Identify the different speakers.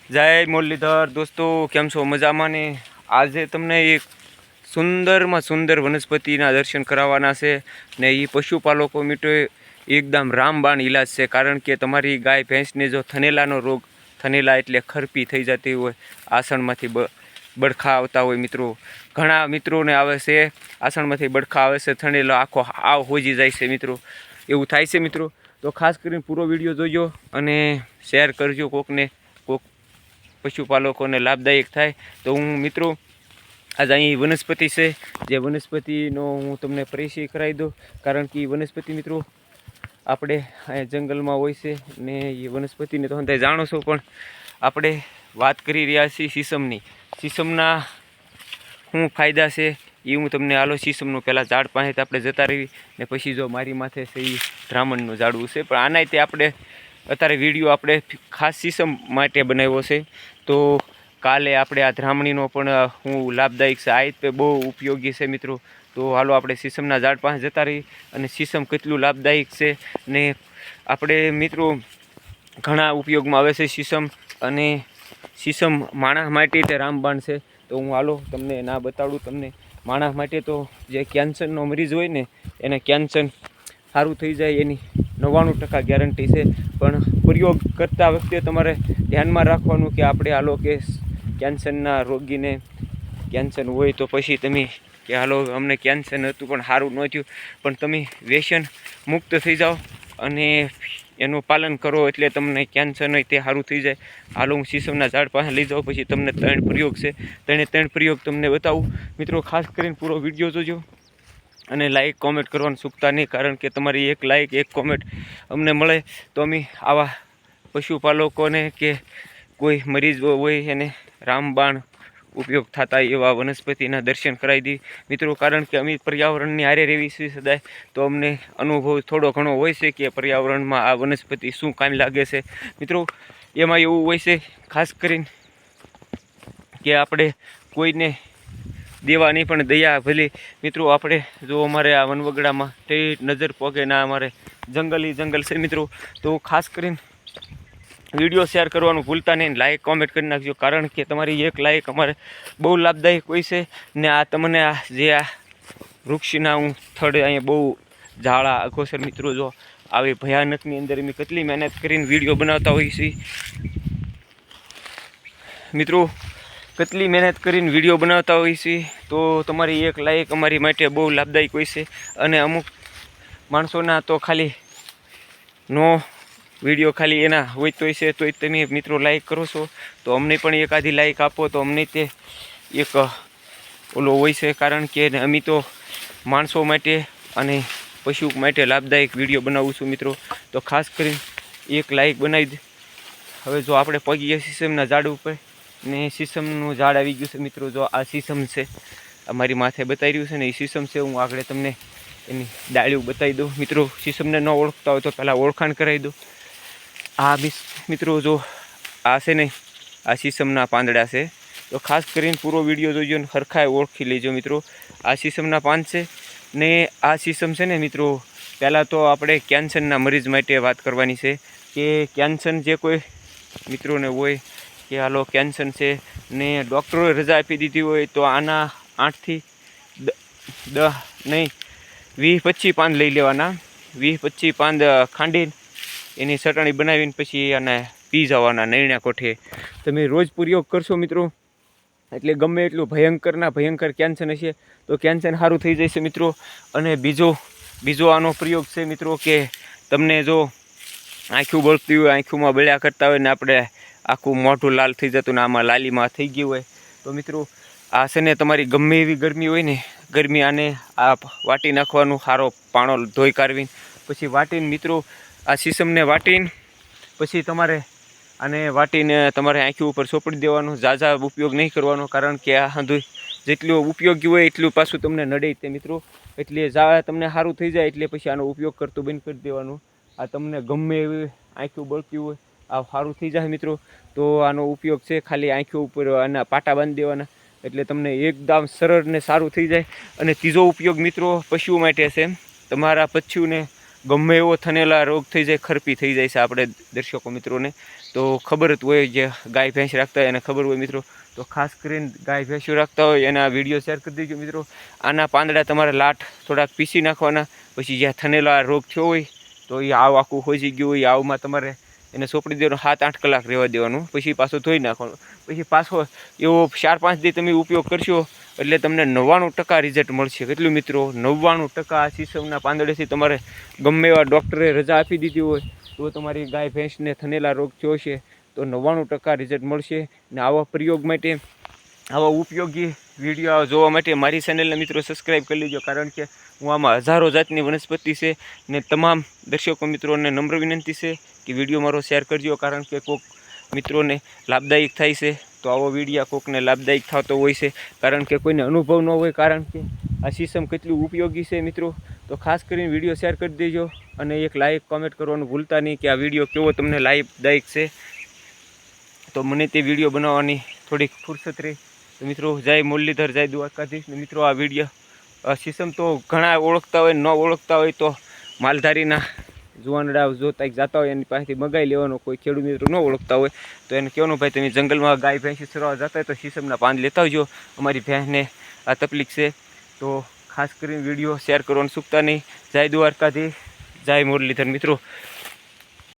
Speaker 1: જય મુરલીધર દોસ્તો, કેમ છો? મજામાં ને? આજે તમને એક સુંદરમાં સુંદર વનસ્પતિના દર્શન કરાવવાના છે ને એ પશુપાલકો માટે એકદમ રામબાણ ઈલાજ છે. કારણ કે તમારી ગાય ભેંસને જો થનેલાનો રોગ, થનેલા એટલે ખરપી થઈ જતી હોય, આસણમાંથી બડખા આવતા હોય મિત્રો, ઘણા મિત્રોને આવે છે આસણમાંથી બડખા આવે છે, થનેલો આખો આવ હોજી જાય છે મિત્રો, એવું થાય છે મિત્રો. તો ખાસ કરીને પૂરો વિડીયો જોજો અને શેર કરજો કોકને, કોક પશુપાલકોને લાભદાયક થાય. તો હું મિત્રો આજ અહીં વનસ્પતિ છે, જે વનસ્પતિનો હું તમને પરિચય કરાવી દઉં. કારણ કે વનસ્પતિ મિત્રો આપણે અહીંયા જંગલમાં હોય છે ને એ વનસ્પતિને તો તમે જાણો છો, પણ આપણે વાત કરી રહ્યા છીએ સીસમની. સીસમના શું ફાયદા છે એ હું તમને હાલો સીસમનું પહેલાં ઝાડ પાસે આપણે જતા રહી ને પછી જો મારી માથે છે એ બ્રાહ્મણનું ઝાડવું છે. પણ આના તે આપણે અત્યારે વિડીયો આપણે ખાસ સીસમ માટે બનાવ્યો છે. તો કાલે આપણે આ બ્રાહ્મણીનો પણ હું લાભદાયક છે, આ તે બહુ ઉપયોગી છે મિત્રો. તો હાલો આપણે સીસમના ઝાડ પાસે જતા રહી અને સીસમ કેટલું લાભદાયક છે ને આપણે મિત્રો ઘણા ઉપયોગમાં આવે છે સીસમ. અને સીસમ માણસ માટે તે રામબાણ છે. તો હું હાલો તમને ના બતાડું. તમને માણસ માટે તો જે કેન્સરનો મરીઝ હોય ને એને કેન્સર સારું થઈ જાય એની 99% ગેરંટી છે. પણ પ્રયોગ કરતા વખતે તમારે ધ્યાનમાં રાખવાનું કે આપણે હાલો કે કેન્સરના રોગીને કેન્સર હોય તો પછી તમે કે હાલો અમને કેન્સર નહોતું પણ સારું ન થયું, પણ તમે વ્યસન મુક્ત થઈ જાઓ અને એનું પાલન કરો એટલે તમને કેન્સર નહીં તે સારું થઈ જાય. હાલો હું સીસમના ઝાડ પાસે લઈ જાઉં, પછી તમને 3 પ્રયોગ છે, 3 પ્રયોગ તમને બતાવું મિત્રો. ખાસ કરીને પૂરો વિડીયો જોજો અને લાઈક કોમેન્ટ કરવાનું ચૂકતા નહીં. કારણ કે તમારી એક લાઈક, એક કોમેન્ટ અમને મળે તો અમે આવા પશુપાલકોને કે કોઈ મરીઝ હોય એને રામબાણ ઉપયોગ થતા એવા વનસ્પતિના દર્શન કરાવી દઈએ મિત્રો. કારણ કે અમે પર્યાવરણની હારે રહેવી છીએ સદાય, તો અમને અનુભવ થોડો ઘણો હોય છે કે પર્યાવરણમાં આ વનસ્પતિ શું કામ લાગે છે મિત્રો. એમાં એવું હોય છે ખાસ કરીને કે આપણે કોઈને દેવા નહીં પણ દયા ભલે મિત્રો. આપણે જો અમારે આ વનવગડામાં તે નજર પોગે ના અમારે જંગલ છે મિત્રો. તો ખાસ કરીને વિડીયો શેર કરવાનું ભૂલતા નહીં, લાઈક કોમેન્ટ કરી નાખજો. કારણ કે તમારી એક લાઈક અમારે બહુ લાભદાયક હોય છે. ને આ તમને આ જે આ વૃક્ષના હું થડ અહીંયા બહુ ઝાડા અઘોસર મિત્રો, જો આવી ભયાનકની અંદર અમે કેટલી મહેનત કરીને વિડીયો બનાવતા હોઈએ છીએ મિત્રો, કેટલી મહેનત કરીને વિડીયો બનાવતા હોઈએ છીએ. તો તમારી એક લાઈક અમારી માટે બહુ લાભદાયક હોય છે. અને અમુક માણસોના તો ખાલી નો વિડીયો ખાલી એના હોય તો છે, તોય તમે મિત્રો લાઈક કરો છો તો અમને પણ એકાદી લાઈક આપો તો અમને તે એક ઓલો હોય છે. કારણ કે અમે તો માણસો માટે અને પશુ માટે લાભદાયક વિડીયો બનાવું છું મિત્રો. તો ખાસ કરીને એક લાઈક બનાવી દે. હવે જો આપણે પગીએ સીસમના ઝાડ ઉપર ને સીસમનું ઝાડ આવી ગયું છે મિત્રો. જો આ સીસમ છે, અમારી માથે બતાવી રહ્યું છે ને એ સીસમ છે. હું આગળ તમને એની ડાળીઓ બતાવી દઉં મિત્રો. સીસમને ન ઓળખતા હોય તો પહેલાં ઓળખાણ કરાવી દઉં. આ મિત્રો જો આ છે ને આ સીસમના પાંદડા છે. તો ખાસ કરીને પૂરો વિડીયો જોજો ને હરખાએ ઓળખી લેજો મિત્રો. આ સીસમના પાન છે ને આ સીસમ છે ને મિત્રો. પહેલાં તો આપણે કેન્સરના મરીઝ માટે વાત કરવાની છે કે કેન્સર જે કોઈ મિત્રોને હોય કે હાલો કેન્સર છે ને ડૉક્ટરોએ રજા આપી દીધી હોય તો આના 8 થી 10 નહીં 20-25 પાન લઈ લેવાના. 20-25 પાન ખાંડીને એની ચટણી બનાવીને પછી અને પી જવાના નૈણા કોઠે. તમે રોજ પ્રયોગ કરશો મિત્રો એટલે ગમે એટલું ભયંકર કેન્સર હશે તો કેન્સર સારું થઈ જશે મિત્રો. અને બીજો આનો પ્રયોગ છે મિત્રો કે તમને જો આંખું બળતી હોય, આંખોમાં બળ્યા કરતા હોય ને આપણે આખું મોઢું લાલ થઈ જતું ને આમાં લાલીમાં થઈ ગયું હોય તો મિત્રો આ છે ને તમારી ગમે એવી ગરમી હોય ને ગરમી આને આ વાટી નાખવાનું. સારો પાણો ધોઈ કાઢવીને પછી વાટીને મિત્રો આ સીસમને વાટીને પછી તમારે આને વાટીને તમારે આંખી ઉપર સોંપડી દેવાનું. ઝાઝા ઉપયોગ નહીં કરવાનો. કારણ કે આ હંધું જેટલું ઉપયોગી હોય એટલું પાછું તમને નડે તે મિત્રો. એટલે તમને સારું થઈ જાય એટલે પછી આનો ઉપયોગ કરતો બંધ કરી દેવાનું. આ તમને ગમે એવી આંખું બળતી હોય આ સારું થઈ જાય મિત્રો. તો આનો ઉપયોગ છે ખાલી આંખો ઉપર આના પાટા બાંધી દેવાના એટલે તમને એકદમ સરળ ને સારું થઈ જાય. અને ત્રીજો ઉપયોગ મિત્રો પશુઓ માટે છે. તમારા પશુને ગમે એવો થનેલા રોગ થઈ જાય, ખરપી થઈ જાય છે આપણે દર્શકો મિત્રોને તો ખબર જ હોય, જે ગાય ભેંસ રાખતા હોય એને ખબર હોય મિત્રો. તો ખાસ કરીને ગાય ભેંસો રાખતા હોય એના વિડીયો શેર કરી દેજો મિત્રો. આના પાંદડા તમારે લાટ થોડાક પીસી નાખવાના, પછી જ્યાં થનેલા રોગ થયો હોય તો એ આવ આખું હોજી ગયું હોય, આવમાં તમારે એને સોંપડી દેવાનું, 7-8 કલાક રહેવા દેવાનું, પછી પાછું ધોઈ નાખવાનું. પછી પાછો એવો 4-5 દી તમે ઉપયોગ કરશો એટલે તમને 99% રિઝલ્ટ મળશે. કેટલું મિત્રો, 99% આ સીસમના પાંદડેથી તમારે ગમે એવા ડૉક્ટરે રજા આપી દીધી હોય તો તમારી ગાય ભેંસને થનેલા રોગ થયો છે તો 99% રિઝલ્ટ મળશે. ને આવા પ્રયોગ માટે, આવા ઉપયોગી વિડીયો જોવા માટે મારી ચેનલને મિત્રો સબસ્ક્રાઈબ કરી લેજો, કારણ કે હું આમાં હજારો જાતની વનસ્પતિ છે ને તમામ દર્શકો મિત્રોને નમ્ર વિનંતી છે કે વિડીયો મારો શેર કરજો, કારણ કે કોઈક મિત્રોને લાભદાયક થાય છે. તો આવો વિડીયો કોઈકને લાભદાયક થતો હોય છે, કારણ કે કોઈને અનુભવ ન હોય, કારણ કે આ સીસમ કેટલું ઉપયોગી છે મિત્રો. તો ખાસ કરીને વિડીયો શેર કરી દેજો અને એક લાઈક કોમેન્ટ કરવાનું ભૂલતા નહીં કે આ વિડીયો કેવો તમને લાભદાયક છે. તો મને તે વિડીયો બનાવવાની થોડીક ફુરસત રહી. તો મિત્રો જય મુરલીધર, જય દ્વારકાધીશ. મિત્રો આ વિડીયો સીસમ તો ઘણા ઓળખતા હોય, ન ઓળખતા હોય તો માલધારીના જુવાનડા જોતા જતા હોય એની પાસેથી મગાવી લેવાનો. કોઈ ખેડૂત મિત્રો ન ઓળખતા હોય તો એને કહેવાનું, ભાઈ તમે જંગલમાં ગાય ભેંસી ચરવા જતા હોય તો સીસમના પાન લેતા આવજો, અમારી ભેંસને આ તકલીફ છે. તો ખાસ કરીને વિડીયો શેર કરવાનું ચૂકતા નહીં. જય દ્વારકાધીશ, જય મુરલીધર મિત્રો.